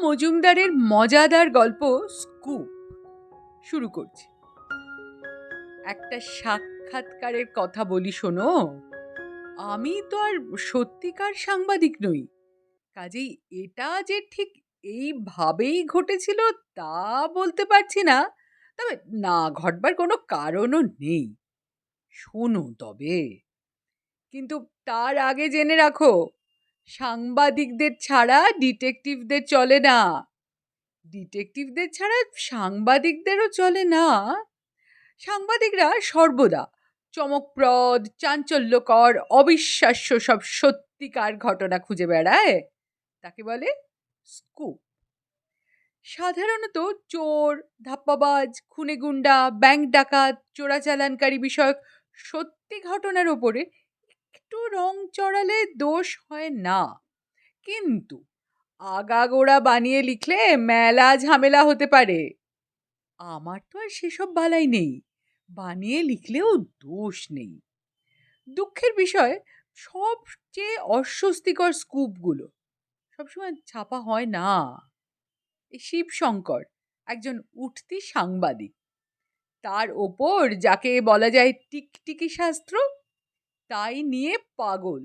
মজুমদারের মজাদার গল্প স্কুপ শুরু করছি। একটা সাক্ষাৎকারের কথা বলি শোনো। আমি তো আর সত্যিকার সাংবাদিক নই, কাজেই এটা যে ঠিক এইভাবেই ঘটেছিল তা বলতে পারছি না। তবে না ঘটবার কোনো কারণও নেই। শোনো তবে, কিন্তু তার আগে জেনে রাখো, সাংবাদিকদের ছাড়া ডিটেকটিভদের চলে না, ডিটেকটিভদের ছাড়া সাংবাদিকদেরও চলে না। সাংবাদিকরা সর্বদা চমকপ্রদ, চাঞ্চল্যকর, অবিশ্বাস্য সব সত্যিকার ঘটনা খুঁজে বেড়ায়, তাকে বলে স্কুপ। সাধারণত চোর, ধাপ্পাবাজ, খুনেগুন্ডা, ব্যাংক ডাকাত, চোরাচালানকারী বিষয়ক সত্যি ঘটনার ওপরে একটু রং চড়ালে দোষ হয় না, কিন্তু আগাগোড়া বানিয়ে লিখলে মেলা ঝামেলা হতে পারে। আমার তো আর সেসব বালাই নেই, বানিয়ে লিখলেও দোষ নেই। দুঃখের বিষয়, সবচেয়ে অস্বস্তিকর স্কুপগুলো সবসময় ছাপা হয় না। এই শিবশঙ্কর একজন উঠতি সাংবাদিক, তার ওপর যাকে বলা যায় টিকটিকি শাস্ত্র, তাই নিয়ে পাগল।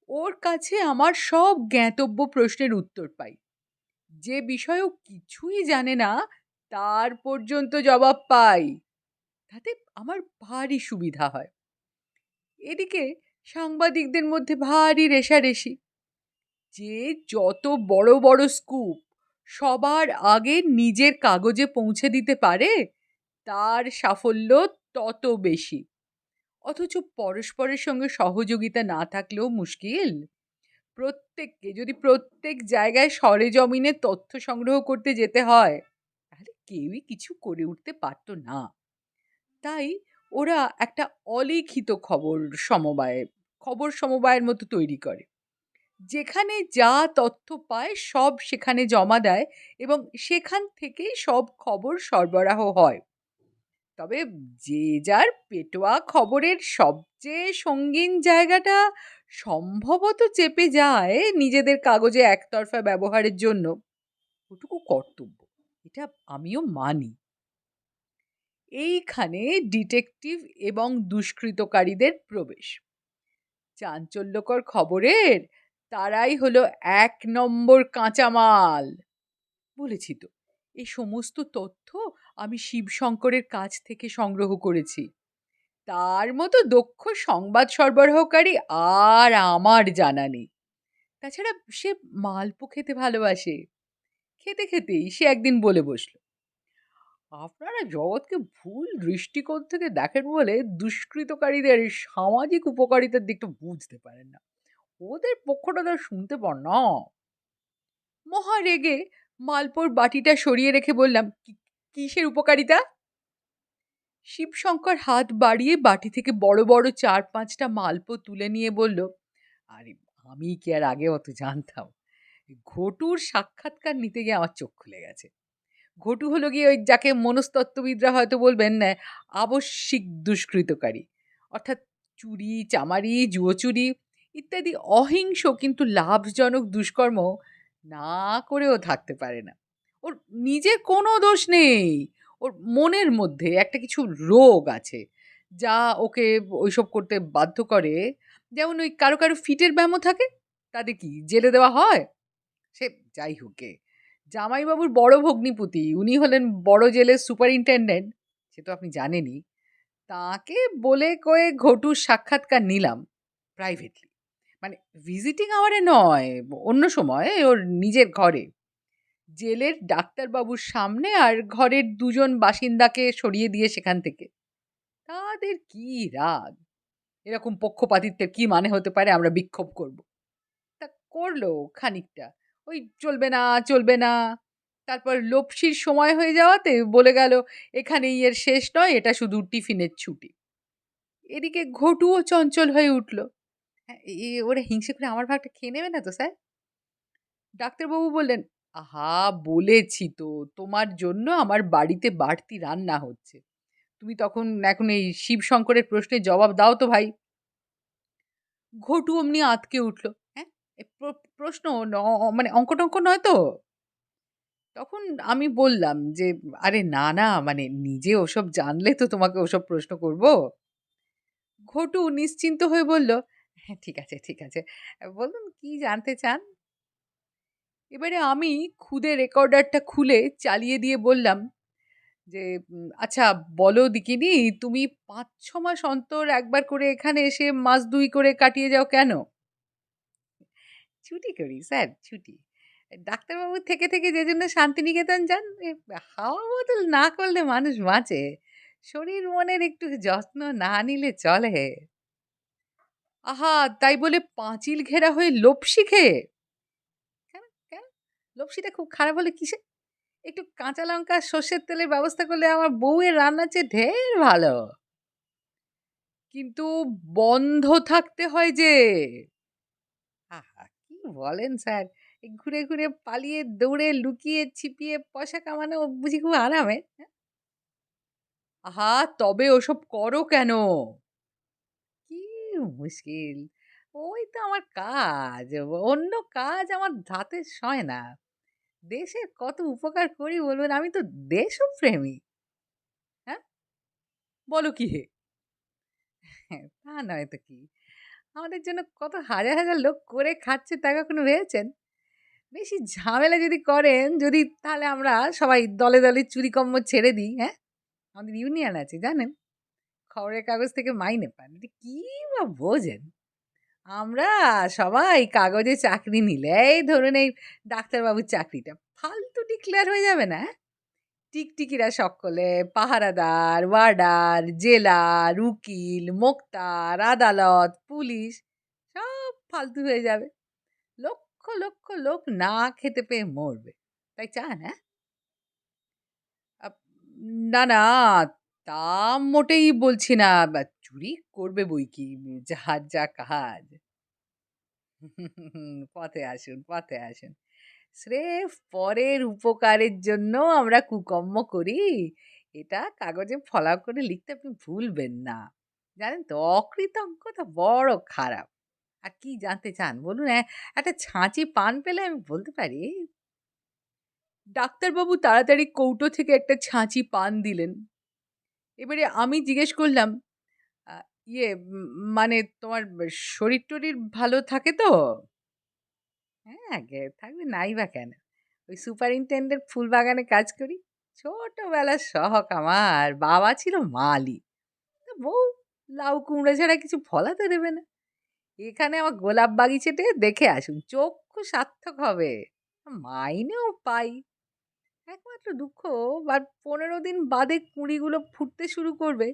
ওর কাছে আমার সব জ্ঞাতব্য প্রশ্নের উত্তর পাই। যে বিষয়েও কিছুই জানে না তার পর্যন্ত জবাব পাই। তাতে আমার ভারী সুবিধা হয়। এদিকে সাংবাদিকদের মধ্যে ভারী রেষারেষি। যে যত বড় বড় স্কুপ সবার আগে নিজের কাগজে পৌঁছে দিতে পারে, তার সাফল্য তত বেশি। অথচ পরস্পরের সঙ্গে সহযোগিতা না থাকলেও মুশকিল। প্রত্যেককে যদি প্রত্যেক জায়গায় সরেজমিনে তথ্য সংগ্রহ করতে যেতে হয়, তাহলে কেউই কিছু করে উঠতে পারতো না। তাই ওরা একটা অলিখিত খবর সমবায়ের মতো তৈরি করে, যেখানে যা তথ্য পায় সব সেখানে জমা দেয় এবং সেখান থেকেই সব খবর সরবরাহ হয়। তবে যে যার পেটোয়া খবরের সবচেয়ে সঙ্গীন জায়গাটা সম্ভবত চেপে যায় নিজেদের কাগজে একতরফা ব্যবহারের জন্য, ওটুকু কর্তব্য, এটা আমিও মানি। এইখানে ডিটেকটিভ এবং দুষ্কৃতকারীদের প্রবেশ। চাঞ্চল্যকর খবরের তারাই হলো ১ নম্বর কাঁচামাল। বলেছি তো, এই সমস্ত তথ্য আমি শিবশঙ্করের কাছ থেকে সংগ্রহ করেছি। তার মতো দক্ষ সংবাদ সরবরাহকারী আর আমার জানা নেই। তাছাড়া সে মালপো খেতে ভালোবাসে। খেতে খেতেই সে একদিন বলে বসল, আপনারা জগৎকে ভুল দৃষ্টিকোণ থেকে দেখেন বলে দুষ্কৃতকারীদের সামাজিক উপকারিতার দিকটা বুঝতে পারেন না। ওদের পক্ষটা তো শুনতে পান না। মহা রেগে মালপোর বাটিটা সরিয়ে রেখে বললাম, কিসের উপকারিতা?" শিবশঙ্কর হাত বাড়িয়ে বাটি থেকে বড় বড় ৪-৫টা মালপো তুলে নিয়ে বলল, আরে আমি কি আর আগে অত জানতাম? ঘটুর সাক্ষাৎকার নিতে গিয়ে আমার চোখ খুলে গেছে। ঘটু হলো গিয়ে ওই যাকে মনস্তত্ত্ববিদরা হয়তো বলবেন আবশ্যিক দুষ্কৃতকারী, অর্থাৎ চুরি, চামারি, জুয়োচুরি ইত্যাদি অহিংস কিন্তু লাভজনক দুষ্কর্ম না করেও থাকতে পারে না। ওর নিজের কোনো দোষ নেই, ওর মনের মধ্যে একটা কিছু রোগ আছে যা ওকে ওইসব করতে বাধ্য করে। যেমন ওই কারো কারো ফিটের ব্যামো থাকে, তাদের কি জেলে দেওয়া হয়? সে যাই হোক গে, জামাইবাবুর বড় ভগ্নিপতি, উনি হলেন বড় জেলের সুপারিনটেনডেন্ট, সে তো আপনি জানেনই। তাকে বলে কয়ে ঘটুর সাক্ষাৎকার নিলাম প্রাইভেটলি, মানে ভিজিটিং আওয়ারে নয়, অন্য সময় ওর নিজের ঘরে। জেলের ডাক্তারবাবুর সামনে আর ঘরের ২ জন বাসিন্দাকে সরিয়ে দিয়ে সেখান থেকে। তাদের কি রাগ! এরকম পক্ষপাতিত্বের কি মানে হতে পারে আমরা বিক্ষোভ করব? তা করল খানিকটা। ওই চলবে না, চলবে না। তারপর লপসির সময় হয়ে যাওয়াতে বলে গেল, এখানেই এর শেষ নয়, এটা শুধু টিফিনের ছুটি। এদিকে ঘটুও চঞ্চল হয়ে উঠল। হ্যাঁ, ওরা হিংসে করে আমার ভাগটা খেয়ে নেবে না তো স্যার? ডাক্তারবাবু বললেন, আহা বলেছি তো, তোমার জন্য আমার বাড়িতে বাড়তি রান্না হচ্ছে। তুমি এখন এই শিবশঙ্করের প্রশ্নের জবাব দাও তো ভাই। ঘটু অমনি আঁতকে উঠল। হ্যাঁ? এ প্রশ্ন মানে অঙ্ক-টঙ্ক নয় তো? তখন আমি বললাম যে, "আরে না, না মানে নিজে ওসব জানলে তো তোমাকে ওসব প্রশ্ন করব।" ঘটু নিশ্চিন্ত হয়ে বলল, "হ্যাঁ, ঠিক আছে, ঠিক আছে। বলুন কি জানতে চান?" এবারে আমি খুদে রেকর্ডারটা খুলে চালিয়ে দিয়ে বললাম যে, আচ্ছা বলো দেখিনি তুমি ৫-৬ মাস অন্তর একবার করে এখানে এসে মাস ২ করে কাটিয়ে যাও কেন?" ছুটি করি স্যার, ছুটি। ডাক্তারবাবু থেকে যেজন্য শান্তিনিকেতন যান, হাওয়া বদল না করলে মানুষ বাঁচে। শরীর মনের একটু যত্ন না নিলে চলে। আহা! তাই বলে পাঁচিল ঘেরা হয়ে লোভ শিখে? কেন, কেন? লপ্সিটা খুব খারাপ হলো কিসে? একটু কাঁচা লঙ্কা আর সর্ষের তেলের ব্যবস্থা করলে আমার বউয়ের রান্নার চেয়ে ঢের ভালো। কিন্তু বন্ধ থাকতে হয় যে। আহা! কি বলেন স্যার? এই ঘুরে পালিয়ে, দৌড়ে, লুকিয়ে, ছিপিয়ে পয়সা কামানো বুঝি খুব আরামের? হ্যাঁ? আহা! তবে ওসব করো কেন? কি মুশকিল। ওই তো আমার কাজ। অন্য কাজ আমার ধাতে সয় না। দেশের কত উপকার করি বলুন? আমি তো দেশপ্রেমী। হ্যাঁ? বলো কি হে? হ্যাঁ, তা নয় তো কি। আমাদের জন্য কত হাজার লোক করে খাচ্ছে তা কখনো ভেবেছেন? বেশি ঝামেলা যদি করেন, যদি তাহলে আমরা সবাই দলে চুরিকম্ম ছেড়ে দিই, হ্যাঁ? আমাদের ইউনিয়ন আছে জানেন? খবরের কাগজ থেকে মাইনে পান। এটা কি বা বোঝেন? আমরা সবাই কাগজে চাকরি নিলে এই ধরুন এই ডাক্তারবাবুর চাকরিটা ফালতু ডিক্লেয়ার হয়ে যাবে না? টিকটিকিরা সকলে পাহারাদার, ওয়ার্ডার, জেলার, উকিল, মোক্তার, আদালত, পুলিশ সব ফালতু হয়ে যাবে। লক্ষ লোক না খেতে পেয়ে মরবে। তাই চান, হ্যাঁ? আপ না, তা মোটেই বলছি না। চুরি করবে বইকি। যার যা কাজ। পথে আসুন, পথে আসুন। স্রেফ পরের উপকারের জন্য আমরা কুকর্ম করি। এটা কাগজে ফলাও করে লিখতে আপনি ভুলবেন না। জানেন তো অকৃতজ্ঞতা বড় খারাপ। আর কি জানতে চান বলুন? একটা ছাঁচি পান পেলে আমি বলতে পারি। ডাক্তারবাবু তাড়াতাড়ি কৌটো থেকে একটা ছাঁচি পান দিলেন। এবারে আমি জিজ্ঞেস করলাম, আ ইয়ে মানে তোমার শরীর-টরির ভালো থাকে তো? হ্যাঁ, থাকবে নাই বা কেন? ওই সুপারিনটেনডেন্ট ফুলবাগানে কাজ করি। ছোটবেলার শখ আমার। বাবা ছিল মালি। তা বউ লাউ কুমড়ো ছাড়া কিছু ফলাতে দেবে না। এখানে আমার গোলাপ বাগিচেটে দেখে আসুন। চক্ষু সার্থক হবে। মাইনেও পাই। একমাত্র দুঃখ আর ১৫ দিন বাদে কুঁড়িগুলো ফুটতে শুরু করবে।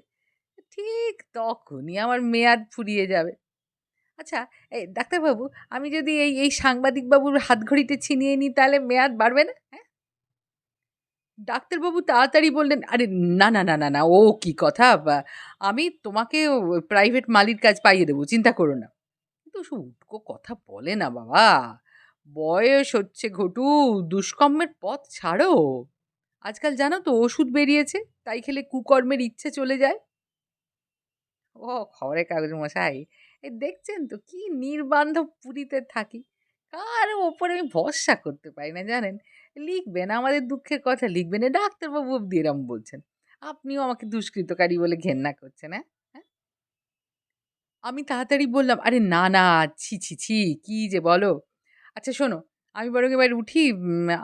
ঠিক তখনই আমার মেয়াদ ফুরিয়ে যাবে। আচ্ছা, এই ডাক্তারবাবু আমি যদি এই সাংবাদিক বাবুর হাতঘড়িটা ছিনিয়ে নিই তাহলে মেয়াদ বাড়বে না? হ্যাঁ? ডাক্তারবাবু তাড়াতাড়ি বললেন, "আরে না, ও কি কথা? আমি তোমাকে প্রাইভেট মালির কাজ পাইয়ে দেব। চিন্তা করো না।" কিন্তু ওসব উটকো কথা বলে না বাবা। বয়স হচ্ছে ঘটু, দুষ্কর্মের পথ ছাড়ো। আজকাল জানো তো ওষুধ বেরিয়েছে, তাই খেলে কুকর্মের ইচ্ছে চলে যায়। ও খবরের কাগজ মশাই, এই দেখছেন তো কি নির্বান্ধব পুরীতে থাকি। কারো ওপরে আমি ভরসা করতে পারি না জানেন? লিখবেন, আমাদের দুঃখের কথা লিখবেন। এ ডাক্তারবাবু অব্দি এরম বলছেন। আপনিও আমাকে দুষ্কৃতকারী বলে ঘেন্না করছেন, হ্যাঁ? হ্যাঁ? আমি তাড়াতাড়ি বললাম, "আরে না, ছি! কি যে বলো? আচ্ছা শোনো, আমি বরং এবার উঠি।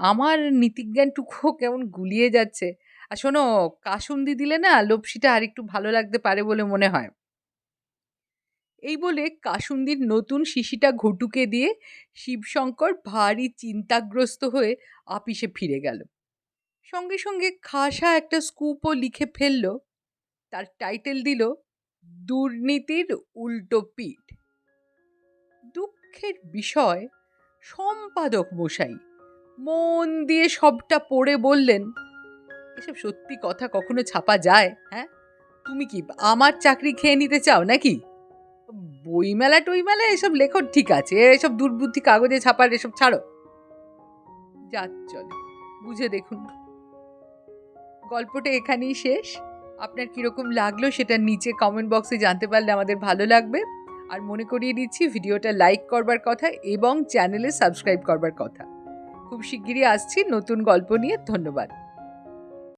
আমার নীতিজ্ঞানটুকুও কেমন গুলিয়ে যাচ্ছে। আর শোনো, কাসুন্দি দিলে না লপ্সিটা আরেকটু ভালো লাগতে পারে বলে মনে হয়।" এই বলে কাসুন্দির নতুন শিশিটা ঘটুকে দিয়ে শিবশঙ্কর ভারী চিন্তাগ্রস্ত হয়ে আপিসে ফিরে গেল। সঙ্গে খাসা একটা স্কুপও লিখে ফেলল। তার টাইটেল দিল দুর্নীতির উল্টো পিঠ। দুঃখের বিষয় সম্পাদক মশাই মন দিয়ে সবটা পড়ে বললেন, এসব সত্যি কথা কখনো ছাপা যায়? হ্যাঁ, তুমি কি আমার চাকরি খেয়ে নিতে চাও নাকি? বইমেলা টইমেলা এসব লেখো ঠিক আছে, এসব দুর্বুদ্ধি কাগজে ছাপার এসব ছাড়ো। যা চলে, বুঝে দেখুন। গল্পটা এখানেই শেষ। আপনার কিরকম লাগলো সেটা নিচে কমেন্ট বক্সে জানতে পারলে আমাদের ভালো লাগবে। আর মনে করিয়ে দিচ্ছি ভিডিওটা লাইক করবার কথা এবং চ্যানেলে সাবস্ক্রাইব করবার কথা। খুব শিগগিরই আসছি নতুন গল্প নিয়ে। ধন্যবাদ।